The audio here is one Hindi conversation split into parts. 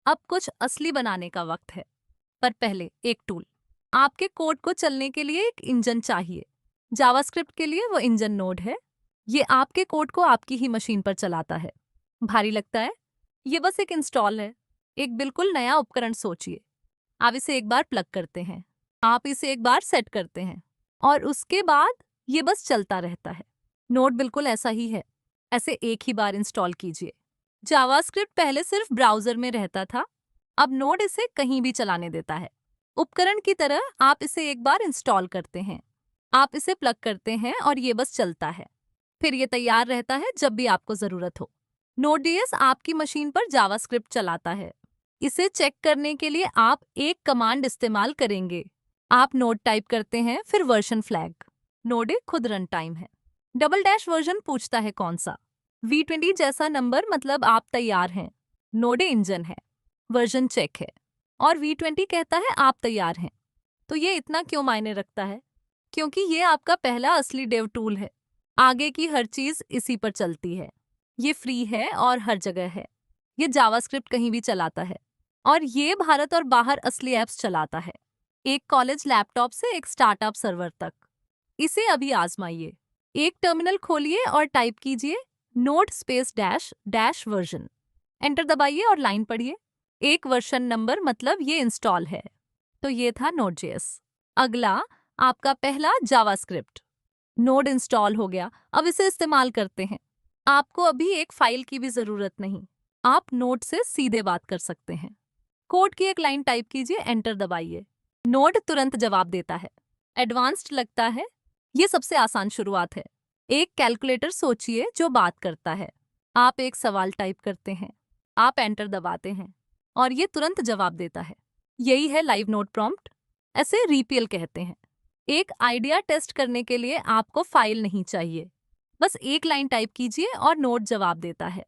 अब कुछ असली बनाने का वक्त है। पर पहले एक टूल। आपके कोड को चलने के लिए एक इंजन चाहिए। जावास्क्रिप्ट के लिए वो इंजन नोड है। ये आपके कोड को आपकी ही मशीन पर चलाता है। भारी लगता है? ये बस एक इंस्टॉल है। एक बिल्कुल नया उपकरण सोचिए। आप इसे एक बार प्लग करते हैं, आप इसे एक बार सेट करते हैं और उसके बाद ये बस चलता रहता है। नोड बिल्कुल ऐसा ही है। ऐसे एक ही बार इंस्टॉल कीजिए। जावास्क्रिप्ट पहले सिर्फ ब्राउजर में रहता था, अब नोड इसे कहीं भी चलाने देता है। उपकरण की तरह आप इसे एक बार इंस्टॉल करते हैं, आप इसे प्लग करते हैं और ये बस चलता है। फिर ये तैयार रहता है जब भी आपको जरूरत हो। नोड.js आपकी मशीन पर जावास्क्रिप्ट चलाता है। इसे चेक करने के लिए आप एक कमांड इस्तेमाल करेंगे। आप नोड टाइप करते हैं, फिर वर्जन फ्लैग। नोड एक खुद रन टाइम है। डबल डैश वर्जन पूछता है कौन सा। V20 जैसा नंबर मतलब आप तैयार हैं। नोड इंजन है, वर्जन चेक है और V20 कहता है आप तैयार हैं। तो ये इतना क्यों मायने रखता है? क्योंकि ये आपका पहला असली डेव टूल है। आगे की हर चीज इसी पर चलती है। ये फ्री है और हर जगह है। ये जावास्क्रिप्ट कहीं भी चलाता है और ये भारत और बाहर असली ऐप्स चलाता है। एक कॉलेज लैपटॉप से एक स्टार्टअप सर्वर तक। इसे अभी आजमाइए। एक टर्मिनल खोलिए और टाइप कीजिए node space dash dash version. Enter दबाइए और लाइन पढ़िए। एक वर्जन नंबर मतलब ये इंस्टॉल है। तो ये था Node.js। अगला आपका पहला जावास्क्रिप्ट। नोड इंस्टॉल हो गया, अब इसे इस्तेमाल करते हैं। आपको अभी एक फाइल की भी जरूरत नहीं, आप नोड से सीधे बात कर सकते हैं। कोड की एक लाइन टाइप कीजिए, एंटर दबाइए। नोड तुरंत जवाब देता है। एडवांस्ड लगता है? ये सबसे आसान शुरुआत है। एक कैलकुलेटर सोचिए जो बात करता है। आप एक सवाल टाइप करते हैं, आप एंटर दबाते हैं और ये तुरंत जवाब देता है। यही है लाइव नोड प्रॉम्प्ट। ऐसे रीपीएल कहते हैं। एक आइडिया टेस्ट करने के लिए आपको फाइल नहीं चाहिए, बस एक लाइन टाइप कीजिए और नोड जवाब देता है।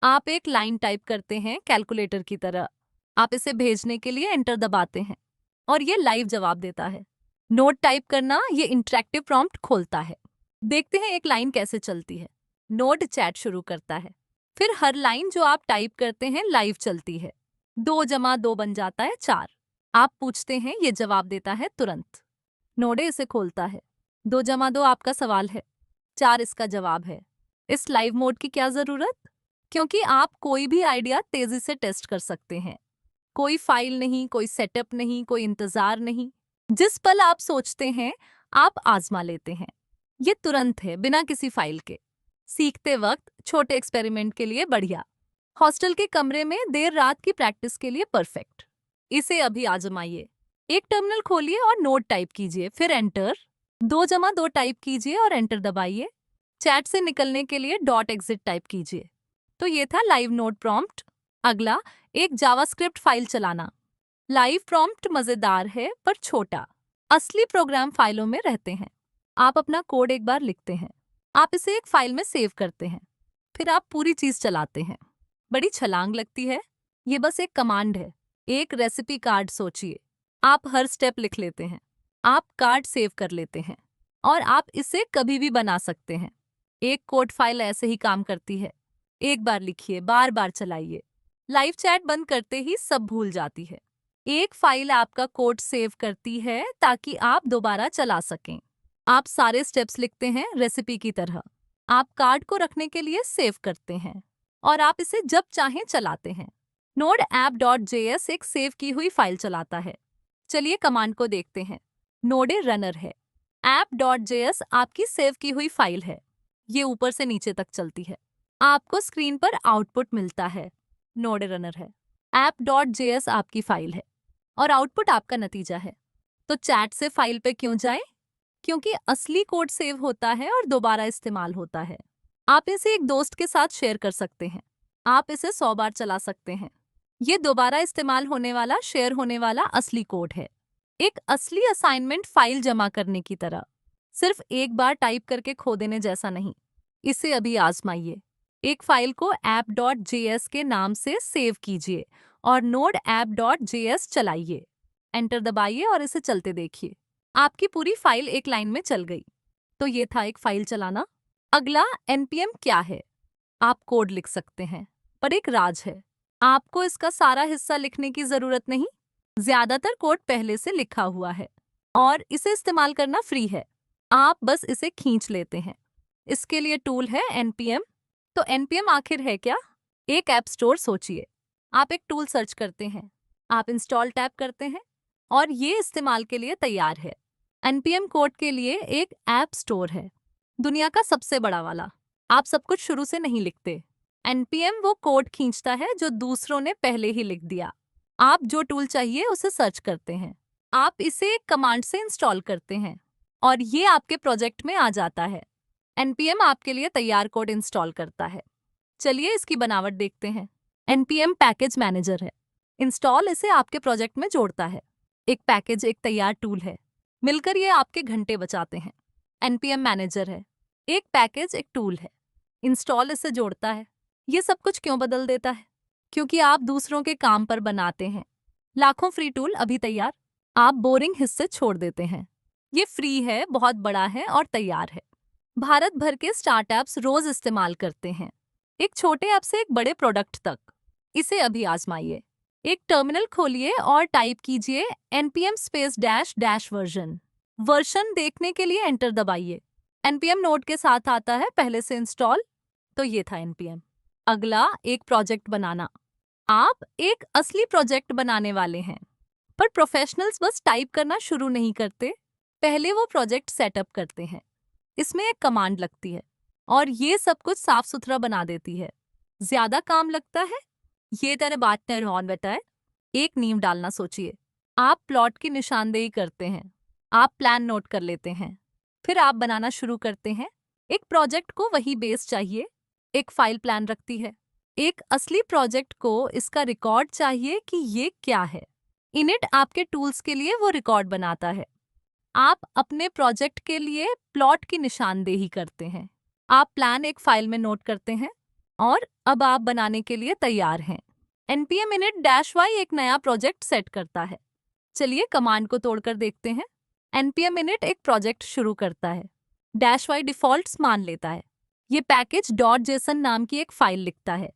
आप एक लाइन टाइप करते हैं कैलकुलेटर की तरह, आप इसे भेजने के लिए एंटर दबाते हैं और ये लाइव जवाब देता है। नोट टाइप करना ये इंटरैक्टिव प्रॉम्प्ट खोलता है। देखते हैं एक लाइन कैसे चलती है। नोड चैट शुरू करता है, फिर हर लाइन जो आप टाइप करते हैं लाइव चलती है। 2 + 2 बन जाता है 4। आप पूछते हैं, ये जवाब देता है तुरंत। नोडे इसे खोलता है। 2 + 2 आपका सवाल है, 4 इसका जवाब है। इस लाइव मोड की क्या जरूरत? क्योंकि आप कोई भी आइडिया तेजी से टेस्ट कर सकते हैं। कोई फाइल नहीं, कोई सेटअप नहीं, कोई इंतजार नहीं। जिस पल आप सोचते हैं, आप आजमा लेते हैं। ये तुरंत है, बिना किसी फाइल के। सीखते वक्त छोटे एक्सपेरिमेंट के लिए बढ़िया। हॉस्टल के कमरे में देर रात की प्रैक्टिस के लिए परफेक्ट। इसे अभी आजमाइए। एक टर्मिनल खोलिए और नोट टाइप कीजिए, फिर एंटर। 2 + 2 टाइप कीजिए और एंटर दबाइए। चैट से निकलने के लिए डॉट एग्जिट टाइप कीजिए। तो ये था लाइव नोट प्रॉम्प्ट। अगला, एक जावास्क्रिप्ट फाइल चलाना। लाइव प्रॉम्प्ट मजेदार है पर छोटा। असली प्रोग्राम फाइलों में रहते हैं। आप अपना कोड एक बार लिखते हैं, आप इसे एक फाइल में सेव करते हैं, फिर आप पूरी चीज चलाते हैं। बड़ी छलांग लगती है? ये बस एक कमांड है। एक रेसिपी कार्ड सोचिए। आप हर स्टेप लिख लेते हैं, आप कार्ड सेव कर लेते हैं और आप इसे कभी भी बना सकते हैं। एक कोड फाइल ऐसे ही काम करती है। एक बार लिखिए, बार बार चलाइए। लाइव चैट बंद करते ही सब भूल जाती है। एक फाइल आपका कोड सेव करती है ताकि आप दोबारा चला सकें। आप सारे स्टेप्स लिखते हैं रेसिपी की तरह। आप कार्ड को रखने के लिए सेव करते हैं और आप इसे जब चाहें चलाते हैं। नोड app.js एक सेव की हुई फाइल चलाता है। चलिए कमांड को देखते हैं। नोडे रनर है। app.js आपकी सेव की हुई फाइल है। ये ऊपर से नीचे तक चलती है। आपको स्क्रीन पर आउटपुट मिलता है। नोडे रनर है। app.js आपकी फाइल है और आउटपुट आपका नतीजा है। तो चैट से फाइल पे क्यों जाएं? क्योंकि असली कोड सेव होता है और दोबारा इस्तेमाल होता है। आप इसे एक दोस्त के साथ शेयर कर सकते हैं। आप इसे 100 बार चला सकते हैं। ये दोबारा इस्तेमाल होने वाला, शेयर होने वाला असली कोड है। एक असली असाइनमेंट फाइल जमा करने की तरह। सिर्फ एक बार टाइप करके खो देने जैसा नहीं। इसे अभी आजमाइए। एक फाइल को app.js के नाम से सेव कीजिए और नोड app.js चलाइए। एंटर दबाइए और इसे चलते देखिए। आपकी पूरी फाइल एक लाइन में चल गई। तो ये था एक फाइल चलाना। अगला npm क्या है? आप कोड लिख सकते हैं, पर एक राज है। आपको इसका सारा हिस्सा लिखने की जरूरत नहीं। ज्यादातर कोड पहले से लिखा हुआ है और इसे इस्तेमाल करना फ्री है। आप बस इसे खींच लेते हैं। इसके लिए टूल है npm। तो npm आखिर है क्या? एक ऐप स्टोर सोचिए। आप एक टूल सर्च करते हैं, आप इंस्टॉल टैप करते हैं और ये इस्तेमाल के लिए तैयार है। npm कोड के लिए एक ऐप स्टोर है, दुनिया का सबसे बड़ा वाला। आप सब कुछ शुरू से नहीं लिखते। npm वो कोड खींचता है जो दूसरों ने पहले ही लिख दिया। आप जो टूल चाहिए उसे सर्च करते हैं, आप इसे एक कमांड से इंस्टॉल करते हैं और ये आपके प्रोजेक्ट में आ जाता है। npm आपके लिए तैयार कोड इंस्टॉल करता है। चलिए इसकी बनावट देखते हैं। npm पैकेज मैनेजर है। इंस्टॉल इसे आपके प्रोजेक्ट में जोड़ता है। एक पैकेज एक तैयार टूल है, मिलकर ये आपके घंटे बचाते हैं। npm मैनेजर है, एक पैकेज एक टूल है, इंस्टॉल इसे जोड़ता है। ये सब कुछ क्यों बदल देता है? क्योंकि आप दूसरों के काम पर बनाते हैं। लाखों फ्री टूल अभी तैयार, आप बोरिंग हिस्से छोड़ देते हैं। ये फ्री है, बहुत बड़ा है और तैयार है। भारत भर के स्टार्टअप्स रोज इस्तेमाल करते हैं, एक छोटे ऐप से एक बड़े प्रोडक्ट तक। इसे अभी आजमाइए। एक टर्मिनल खोलिए और टाइप कीजिए npm space dash dash version. Version देखने के लिए एंटर दबाइए। npm नोड के साथ आता है, पहले से इंस्टॉल। तो ये था npm। अगला, एक प्रोजेक्ट बनाना। आप एक असली प्रोजेक्ट बनाने वाले हैं, पर प्रोफेशनल्स बस टाइप करना शुरू नहीं करते, पहले वो प्रोजेक्ट सेटअप करते हैं। इसमें एक कमांड लगती है और ये सब कुछ साफ सुथरा बना देती है। ज्यादा काम लगता है? ये तेरे बात ने रोहन बताए। एक नींव डालना सोचिए। आप प्लॉट की निशानदेही करते हैं, आप प्लान नोट कर लेते हैं, फिर आप बनाना शुरू करते हैं। एक प्रोजेक्ट को वही बेस चाहिए, एक फाइल प्लान रखती है। एक असली प्रोजेक्ट को इसका रिकॉर्ड चाहिए कि ये क्या है। इनिट आपके टूल्स के लिए वो रिकॉर्ड बनाता है। आप अपने प्रोजेक्ट के लिए प्लॉट की निशानदेही करते हैं, आप प्लान एक फाइल में नोट करते हैं और अब आप बनाने के लिए तैयार हैं। npm init -y एक नया प्रोजेक्ट सेट करता है। चलिए कमांड को तोड़कर देखते हैं। npm init एक प्रोजेक्ट शुरू करता है, -y डिफॉल्ट्स मान लेता है। ये पैकेज .json नाम की एक फाइल लिखता है।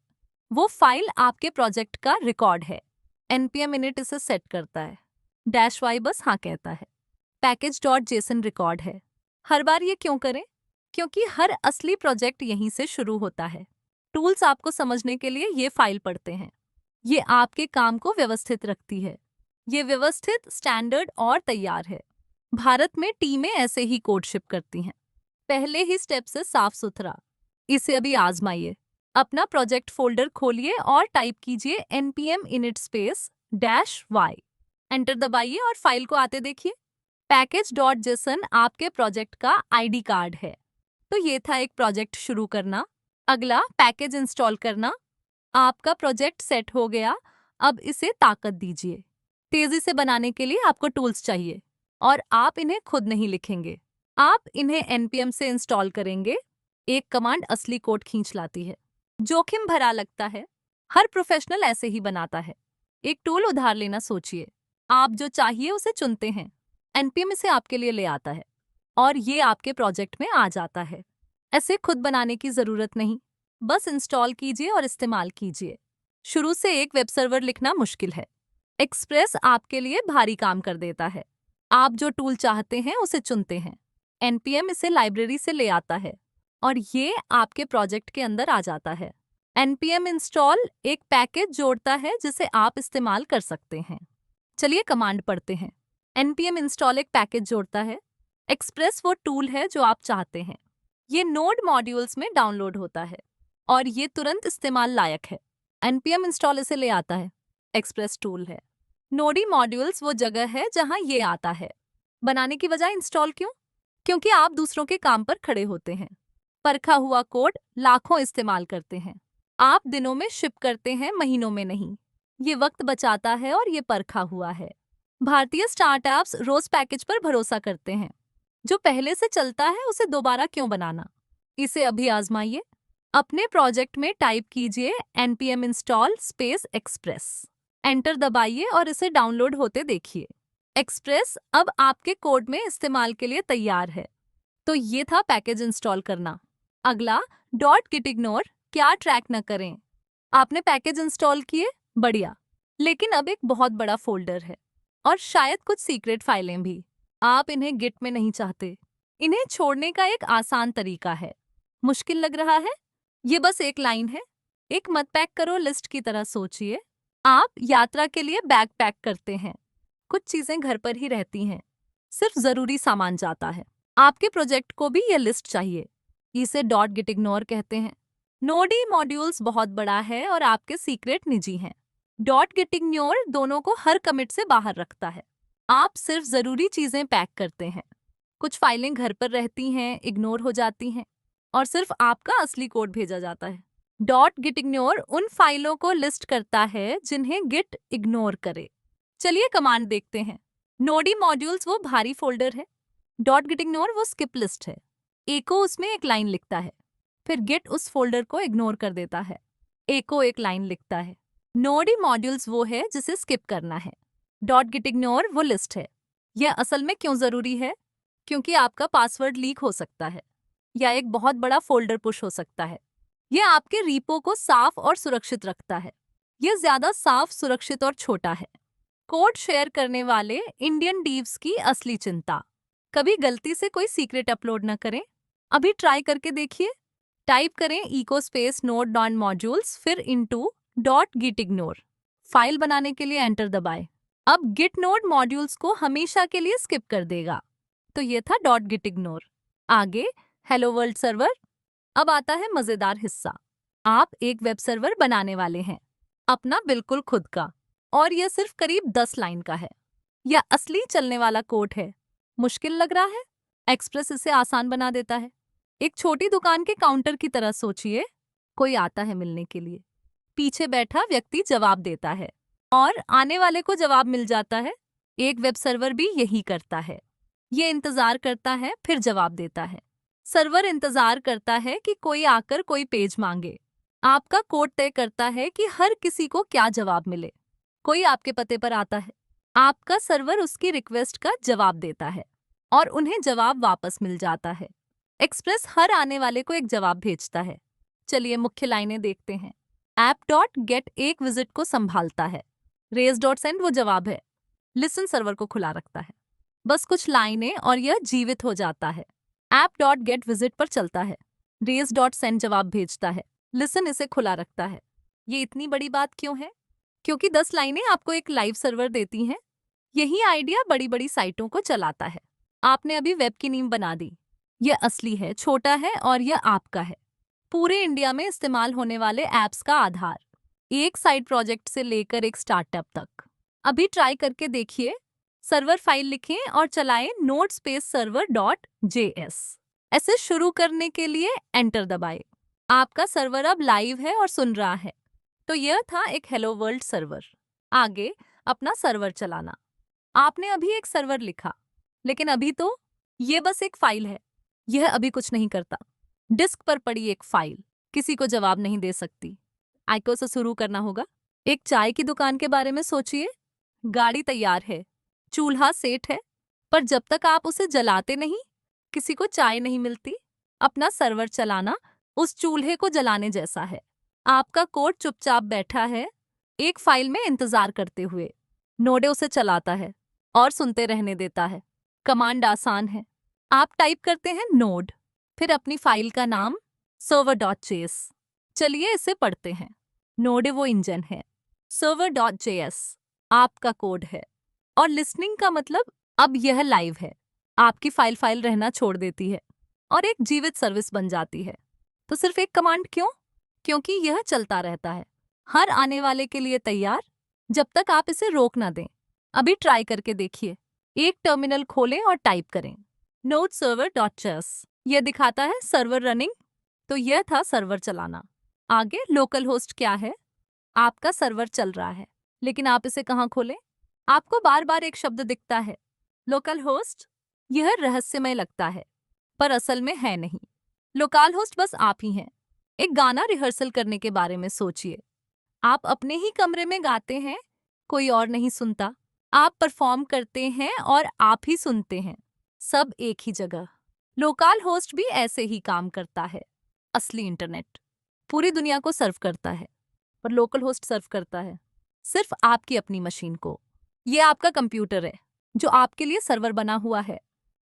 वो फाइल आपके प्रोजेक्ट का रिकॉर्ड है। npm init इसे सेट करता है, -y बस हाँ कहता है। पैकेज .json रिकॉर्ड है। हर बार ये क्यों करें? क्योंकि हर असली प्रोजेक्ट यहीं से शुरू होता है। टूल्स आपको समझने के लिए ये फाइल पढ़ते हैं। ये आपके काम को व्यवस्थित रखती है। ये व्यवस्थित, स्टैंडर्ड और तैयार है। भारत में टीमें ऐसे ही कोड शिप करती हैं, पहले ही स्टेप से साफ सुथरा। इसे अभी आजमाइए। अपना प्रोजेक्ट फोल्डर खोलिए और टाइप कीजिए npm init space -y। Enter दबाइए और फाइल को आते देखिए। पैकेज .json आपके प्रोजेक्ट का आईडी कार्ड है। तो ये था एक प्रोजेक्ट शुरू करना। अगला, पैकेज इंस्टॉल करना। आपका प्रोजेक्ट सेट हो गया, अब इसे ताकत दीजिए। तेजी से बनाने के लिए आपको टूल्स चाहिए और आप इन्हें खुद नहीं लिखेंगे, आप इन्हें npm से इंस्टॉल करेंगे। एक कमांड असली कोड खींच लाती है। जोखिम भरा लगता है, हर प्रोफेशनल ऐसे ही बनाता है। एक टूल उधार लेना सोचिए। आप जो चाहिए उसे चुनते हैं, npm इसे आपके लिए ले आता है और ये आपके प्रोजेक्ट में आ जाता है। ऐसे खुद बनाने की जरूरत नहीं, बस इंस्टॉल कीजिए और इस्तेमाल कीजिए। शुरू से एक वेब सर्वर लिखना मुश्किल है, एक्सप्रेस आपके लिए भारी काम कर देता है। आप जो टूल चाहते हैं उसे चुनते हैं, npm इसे लाइब्रेरी से ले आता है और ये आपके प्रोजेक्ट के अंदर आ जाता है। npm इंस्टॉल एक पैकेज जोड़ता है जिसे आप इस्तेमाल कर सकते हैं। चलिए कमांड पढ़ते हैं। npm इंस्टॉल एक पैकेज जोड़ता है। एक्सप्रेस वो टूल है जो आप चाहते हैं। ये नोड मॉड्यूल्स में डाउनलोड होता है और ये तुरंत इस्तेमाल लायक है। npm इंस्टॉल इसे ले आता है। एक्सप्रेस टूल है। नोडी मॉड्यूल्स वो जगह है जहां ये आता है। बनाने की बजाय इंस्टॉल क्यों? क्योंकि आप दूसरों के काम पर खड़े होते हैं। परखा हुआ कोड लाखों इस्तेमाल करते हैं। आप दिनों में शिप करते हैं, महीनों में नहीं। ये वक्त बचाता है और ये परखा हुआ है। भारतीय स्टार्टअप्स रोज पैकेज पर भरोसा करते हैं। जो पहले से चलता है उसे दोबारा क्यों बनाना? इसे अभी आजमाइए। अपने प्रोजेक्ट में टाइप कीजिए npm install space express. Enter दबाइए और इसे डाउनलोड होते देखिए। एक्सप्रेस अब आपके कोड में इस्तेमाल के लिए तैयार है। तो ये था पैकेज इंस्टॉल करना। अगला, .git इग्नोर, क्या ट्रैक न करें। आपने पैकेज इंस्टॉल किए, बढ़िया। लेकिन अब एक बहुत बड़ा फोल्डर है और शायद कुछ सीक्रेट फाइलें भी। आप इन्हें गिट में नहीं चाहते। इन्हें छोड़ने का एक आसान तरीका है। मुश्किल लग रहा है? ये बस एक लाइन है। एक मत पैक करो लिस्ट की तरह सोचिए। आप यात्रा के लिए बैग पैक करते हैं। कुछ चीजें घर पर ही रहती हैं। सिर्फ जरूरी सामान जाता है। आपके प्रोजेक्ट को भी ये लिस्ट चाहिए। इसे डॉट गिट इग्नोर कहते हैं। नोडी मॉड्यूल्स बहुत बड़ा है और आपके सीक्रेट निजी हैं। डॉट गिट इग्नोर दोनों को हर कमिट से बाहर रखता है। आप सिर्फ जरूरी चीजें पैक करते हैं। कुछ फाइलें घर पर रहती हैं, इग्नोर हो जाती हैं और सिर्फ आपका असली कोड भेजा जाता है। डॉट गिट इग्नोर उन फाइलों को लिस्ट करता है जिन्हें गिट इग्नोर करे। चलिए कमांड देखते हैं। नोडी मॉड्यूल्स वो भारी फोल्डर है। डॉट गिट इग्नोर वो स्किप लिस्ट है। एको उसमें एक लाइन लिखता है, फिर गिट उस फोल्डर को इग्नोर कर देता है। एको एक लाइन लिखता है। नोडी मॉड्यूल्स वो है जिसे स्किप करना है। डॉट गिट इग्नोर वो लिस्ट है। यह असल में क्यों जरूरी है? क्योंकि आपका पासवर्ड लीक हो सकता है या एक बहुत बड़ा फोल्डर पुश हो सकता है। यह आपके रीपो को साफ और सुरक्षित रखता है। यह ज्यादा साफ, सुरक्षित और छोटा है। कोड शेयर करने वाले इंडियन डीव्स की असली चिंता। कभी गलती से कोई सीक्रेट अपलोड न करें। अभी ट्राई करके देखिए। टाइप करें echo space node dot modules फिर into dot git ignore. File बनाने के लिए एंटर दबाएं। अब गिट नोड मॉड्यूल्स को हमेशा के लिए स्किप कर देगा। तो ये था डॉट गिट इग्नोर। आगे हेलो वर्ल्ड सर्वर। अब आता है मजेदार हिस्सा। आप एक वेब सर्वर बनाने वाले हैं, अपना बिल्कुल खुद का, और यह सिर्फ करीब 10 लाइन का है। यह असली चलने वाला कोड है। मुश्किल लग रहा है? एक्सप्रेस इसे आसान बना देता है। एक छोटी दुकान के काउंटर की तरह सोचिए। कोई आता है मिलने के लिए। पीछे बैठा व्यक्ति जवाब देता है और आने वाले को जवाब मिल जाता है। एक वेब सर्वर भी यही करता है। ये इंतजार करता है, फिर जवाब देता है। सर्वर इंतजार करता है कि कोई आकर कोई पेज मांगे। आपका कोड तय करता है कि हर किसी को क्या जवाब मिले। कोई आपके पते पर आता है। आपका सर्वर उसकी रिक्वेस्ट का जवाब देता है और उन्हें जवाब वापस मिल जाता है। एक्सप्रेस हर आने वाले को एक जवाब भेजता है। चलिए मुख्य लाइनें देखते हैं। ऐप डॉट गेट एक विजिट को संभालता है। रेज डॉट सेंड वो जवाब है। लिसन सर्वर को खुला रखता है। बस कुछ लाइनें और यह जीवित हो जाता है। ऐप डॉट गेट विजिट पर चलता है। रेज डॉट सेंड जवाब भेजता है। लिसन इसे खुला रखता है। ये इतनी बड़ी बात क्यों है? क्योंकि 10 लाइनें आपको एक लाइव सर्वर देती हैं। यही आइडिया बड़ी बड़ी साइटों को चलाता है। आपने अभी वेब की नींव बना दी। यह असली है, छोटा है और यह आपका है। पूरे इंडिया में इस्तेमाल होने वाले ऐप्स का आधार, एक साइड प्रोजेक्ट से लेकर एक स्टार्टअप तक। अभी ट्राई करके देखिए। सर्वर फाइल लिखें और चलाएं node space server dot JS. ऐसे शुरू करने के लिए एंटर दबाएं। आपका सर्वर अब लाइव है और सुन रहा है। तो यह था एक हेलो वर्ल्ड सर्वर। आगे अपना सर्वर चलाना। आपने अभी एक सर्वर लिखा, लेकिन अभी तो ये बस एक फाइल है। यह अभी कुछ नहीं करता। डिस्क पर पड़ी एक फाइल किसी को जवाब नहीं दे सकती। आइको से शुरू करना होगा। एक चाय की दुकान के बारे में सोचिए। गाड़ी तैयार है, चूल्हा सेट है, पर जब तक आप उसे जलाते नहीं, किसी को चाय नहीं मिलती। अपना सर्वर चलाना उस चूल्हे को जलाने जैसा है। आपका कोड चुपचाप बैठा है, एक फाइल में इंतजार करते हुए। नोडे उसे चलाता है और सुनते रहने देता है। कमांड आसान है। आप टाइप करते हैं नोड, फिर अपनी फाइल का नाम server.js। चलिए इसे पढ़ते हैं। नोडे वो इंजन है। server.js आपका कोड है। और लिसनिंग का मतलब अब यह लाइव है। आपकी फाइल रहना छोड़ देती है और एक जीवित सर्विस बन जाती है। तो सिर्फ एक कमांड क्यों? क्योंकि यह चलता रहता है, हर आने वाले के लिए तैयार, जब तक आप इसे रोक ना दें। अभी ट्राई करके देखिए। एक टर्मिनल खोलें और टाइप करें node server.js। यह दिखाता है सर्वर रनिंग। तो यह था सर्वर चलाना। आगे लोकल होस्ट क्या है? आपका सर्वर चल रहा है, लेकिन आप इसे कहाँ खोलें? आपको बार बार एक शब्द दिखता है, लोकल होस्ट। यह रहस्यमय लगता है, पर असल में है नहीं। लोकल होस्ट बस आप ही हैं। एक गाना रिहर्सल करने के बारे में सोचिए। आप अपने ही कमरे में गाते हैं, कोई और नहीं सुनता। आप परफॉर्म करते हैं और आप ही सुनते हैं, सब एक ही जगह। लोकल होस्ट भी ऐसे ही काम करता है। असली इंटरनेट पूरी दुनिया को सर्व करता है। पर लोकल होस्ट सर्व करता है सिर्फ आपकी अपनी मशीन को। ये आपका कंप्यूटर है जो आपके लिए सर्वर बना हुआ है।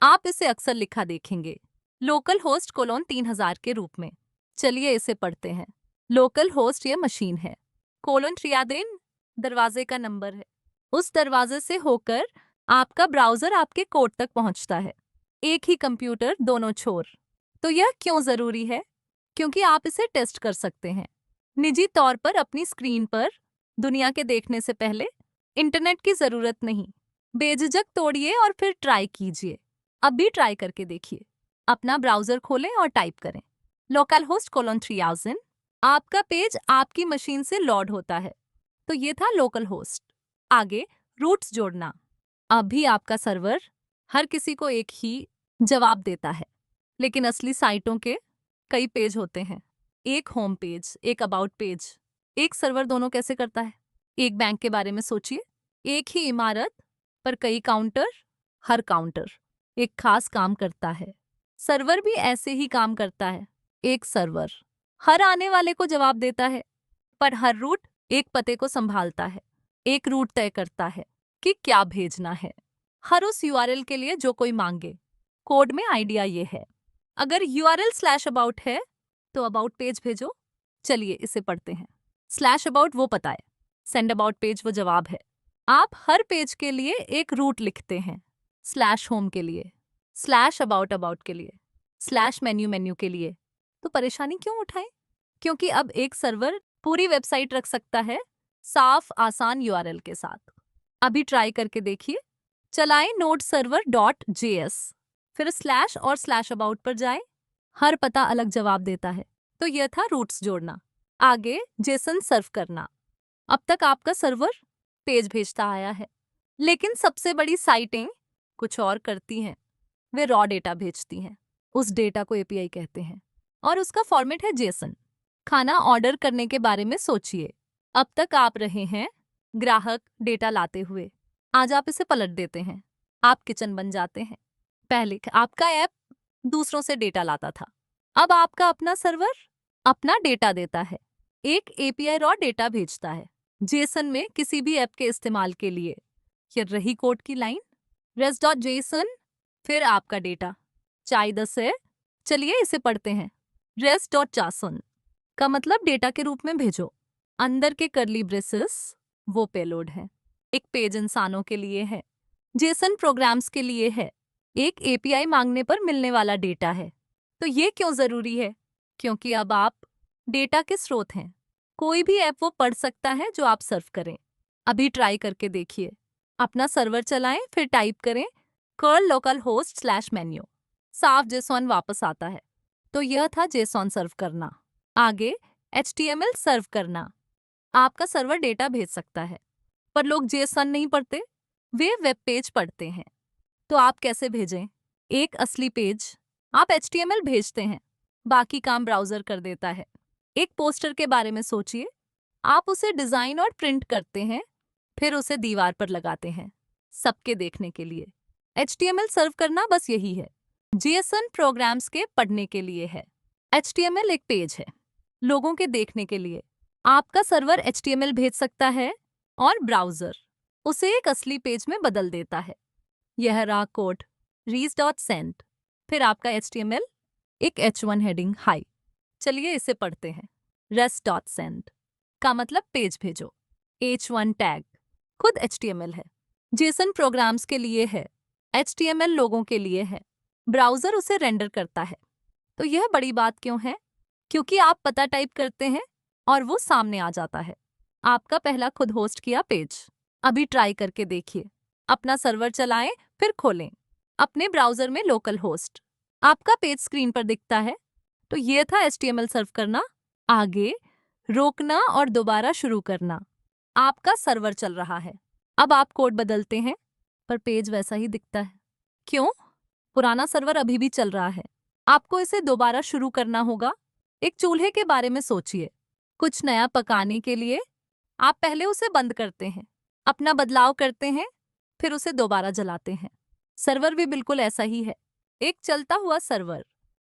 आप इसे अक्सर लिखा देखेंगे लोकल होस्ट कोलोन 3000 के रूप में। चलिए इसे पढ़ते हैं। लोकल होस्ट ये मशीन है, कोलोन ट्रियादेन दरवाजे का नंबर है। उस दरवाजे से होकर आपका ब्राउजर आपके कोड तक पहुंचता है। एक ही कंप्यूटर दोनों छोर। तो यह क्यों जरूरी है? क्योंकि आप इसे टेस्ट कर सकते हैं निजी तौर पर अपनी स्क्रीन पर। दुनिया के देखने से पहले इंटरनेट की जरूरत नहीं। बेझिझक तोड़िए और फिर ट्राई कीजिए। अब भी ट्राई करके देखिए। अपना ब्राउजर खोलें और टाइप करें लोकल होस्ट कोलोन 3000। आपका पेज आपकी मशीन से लोड होता है। तो ये था लोकल होस्ट। आगे रूट्स जोड़ना। अब भी आपका सर्वर हर किसी को एक ही जवाब देता है, लेकिन असली साइटों के कई पेज होते हैं। एक होम पेज, एक अबाउट पेज। एक सर्वर दोनों कैसे करता है? एक बैंक के बारे में सोचिए, एक ही इमारत पर कई काउंटर। हर काउंटर एक खास काम करता है। सर्वर भी ऐसे ही काम करता है। एक सर्वर हर आने वाले को जवाब देता है, पर हर रूट एक पते को संभालता है। एक रूट तय करता है कि क्या भेजना है हर उस यूआरएल के लिए जो कोई मांगे। कोड में आइडिया ये है, अगर URL/about है तो अबाउट पेज भेजो। चलिए इसे पढ़ते हैं। /about वो पता है, सेंड अबाउट पेज वो जवाब है। आप हर पेज के लिए एक रूट लिखते हैं। /home के लिए, /about के लिए, /menu के लिए। तो परेशानी क्यों उठाएं? क्योंकि अब एक सर्वर पूरी वेबसाइट रख सकता है साफ आसान URL के साथ। अभी ट्राई करके देखिए। चलाएं node-server.js, फिर स्लैश और /about पर जाएं। हर पता अलग जवाब देता है। तो यह था रूट्स जोड़ना। आगे जेसन सर्व करना। अब तक आपका सर्वर पेज भेजता आया है, लेकिन सबसे बड़ी साइटें कुछ और करती हैं। वे रॉ डेटा भेजती हैं। उस डेटा को API कहते हैं और उसका फॉर्मेट है जेसन। खाना ऑर्डर करने के बारे में सोचिए। अब तक आप रहे हैं ग्राहक डेटा लाते हुए। आज आप इसे पलट देते हैं। आप किचन बन जाते हैं। पहले आपका ऐप दूसरों से डेटा लाता था। अब आपका अपना सर्वर अपना डेटा देता है। एक API रॉ डेटा भेजता है जेसन में किसी भी ऐप के इस्तेमाल के लिए। ये रही कोड की लाइन res.json, फिर आपका डेटा चाय 10 है। चलिए इसे पढ़ते हैं। res.json का मतलब डेटा के रूप में भेजो। अंदर के कर्ली ब्रेसेस वो पेलोड है। एक पेज इंसानों के लिए है, जेसन प्रोग्राम्स के लिए है। एक API मांगने पर मिलने वाला डेटा है। तो ये क्यों जरूरी है? क्योंकि अब आप डेटा के स्रोत हैं। कोई भी ऐप वो पढ़ सकता है जो आप सर्व करें। अभी ट्राई करके देखिए। अपना सर्वर चलाएं, फिर टाइप करें curl localhost/menu। साफ जेसॉन वापस आता है। तो यह था जेसॉन सर्व करना। आगे HTML सर्व करना। आपका सर्वर डेटा भेज सकता है, पर लोग जेसन नहीं पढ़ते, वे वेब पेज पढ़ते हैं। तो आप कैसे भेजें? एक असली पेज। आप HTML भेजते हैं, बाकी काम ब्राउजर कर देता है। एक पोस्टर के बारे में सोचिए। आप उसे डिजाइन और प्रिंट करते हैं, फिर उसे दीवार पर लगाते हैं सबके देखने के लिए। HTML सर्व करना बस यही है। JSON प्रोग्राम्स के पढ़ने के लिए है। HTML एक पेज है लोगों के देखने के लिए। आपका सर्वर HTML भेज सकता है और ब्राउजर उसे एक असली पेज में बदल देता है। यह रहा कोड res.send, फिर आपका HTML एक H1 हेडिंग हाई। चलिए इसे पढ़ते हैं। res.send का मतलब पेज भेजो। H1 टैग खुद HTML है। जेसन प्रोग्राम्स के लिए है, HTML लोगों के लिए है। ब्राउजर उसे रेंडर करता है। तो यह बड़ी बात क्यों है? क्योंकि आप पता टाइप करते हैं और वो सामने आ जाता है। आपका पहला खुद होस्ट किया पेज। अभी ट्राई करके देखिए। अपना सर्वर चलाएं, फिर खोलें अपने ब्राउजर में लोकल होस्ट। आपका पेज स्क्रीन पर दिखता है। तो यह था HTML सर्व करना। आगे रोकना और दोबारा शुरू करना। आपका सर्वर चल रहा है। अब आप कोड बदलते हैं, पर पेज वैसा ही दिखता है। क्यों? पुराना सर्वर अभी भी चल रहा है। आपको इसे दोबारा शुरू करना होगा। एक चूल्हे के बारे में सोचिए। कुछ नया पकाने के लिए आप पहले उसे बंद करते हैं, अपना बदलाव करते हैं, फिर उसे दोबारा जलाते हैं। सर्वर भी बिल्कुल ऐसा ही है। एक चलता हुआ सर्वर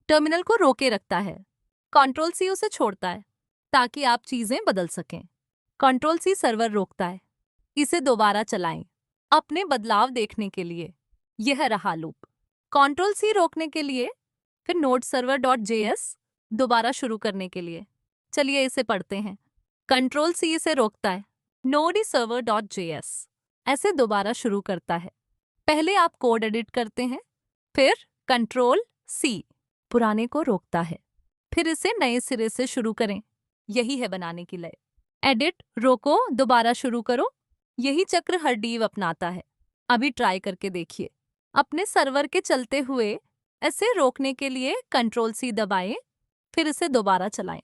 टर्मिनल को रोके रखता है। Ctrl+C उसे छोड़ता है ताकि आप चीजें बदल सकें। कंट्रोल सी सर्वर रोकता है। इसे दोबारा चलाएं अपने बदलाव देखने के लिए। यह रहा लूप। कंट्रोल सी रोकने के लिए, फिर नोड सर्वर डॉट जेएस दोबारा शुरू करने के लिए। चलिए इसे पढ़ते हैं। कंट्रोल सी इसे रोकता है। नोड सर्वर डॉट जेएस ऐसे दोबारा शुरू करता है। पहले आप कोड एडिट करते हैं, फिर कंट्रोल सी पुराने को रोकता है, फिर इसे नए सिरे से शुरू करें। यही है बनाने की लय। एडिट, रोको, दोबारा शुरू करो। यही चक्र हर डीव अपनाता है। अभी ट्राई करके देखिए। अपने सर्वर के चलते हुए ऐसे रोकने के लिए कंट्रोल सी दबाएं, फिर इसे दोबारा चलाएं।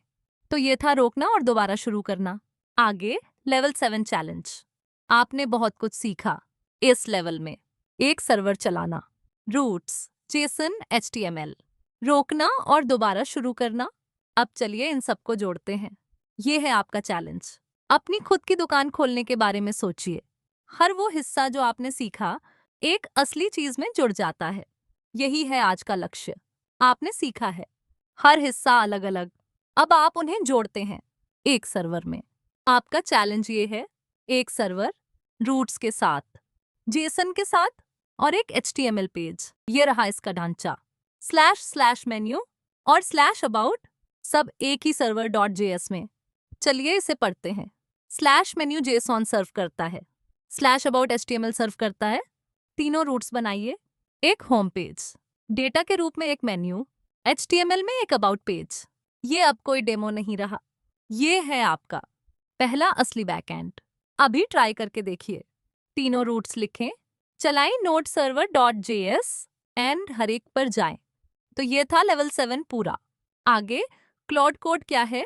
तो ये था रोकना और दोबारा शुरू करना। आगे लेवल 7 चैलेंज। आपने बहुत कुछ सीखा इस लेवल में। एक सर्वर चलाना, रूट्स, जेसन, HTML, रोकना और दोबारा शुरू करना। अब चलिए इन सबको जोड़ते हैं। ये है आपका चैलेंज। अपनी खुद की दुकान खोलने के बारे में सोचिए। हर वो हिस्सा जो आपने सीखा एक असली चीज में जुड़ जाता है। यही है आज का लक्ष्य। आपने सीखा है, हर हिस्सा अलग अलग। अब आप उन्हें जोड़ते हैं एक सर्वर में। आपका चैलेंज ये है, एक सर्वर रूट्स के साथ, जेसन के साथ और एक HTML पेज। ये रहा इसका ढांचा। // मेन्यू और /about सब एक ही सर्वर डॉट जेएस में। चलिए इसे पढ़ते हैं। /मेन्यू जेसॉन सर्व करता है, /about HTML सर्व करता है। तीनों रूट्स बनाइए। एक होम पेज, डेटा के रूप में एक मेन्यू, HTML में एक अबाउट पेज। ये अब कोई डेमो नहीं रहा, ये है आपका पहला असली बैकएंड। अभी ट्राई करके देखिए। तीनों रूट्स लिखें, चलाएं node server dot JS and हर एक पर जाएं। तो ये था लेवल 7 पूरा। आगे क्लाउड कोड क्या है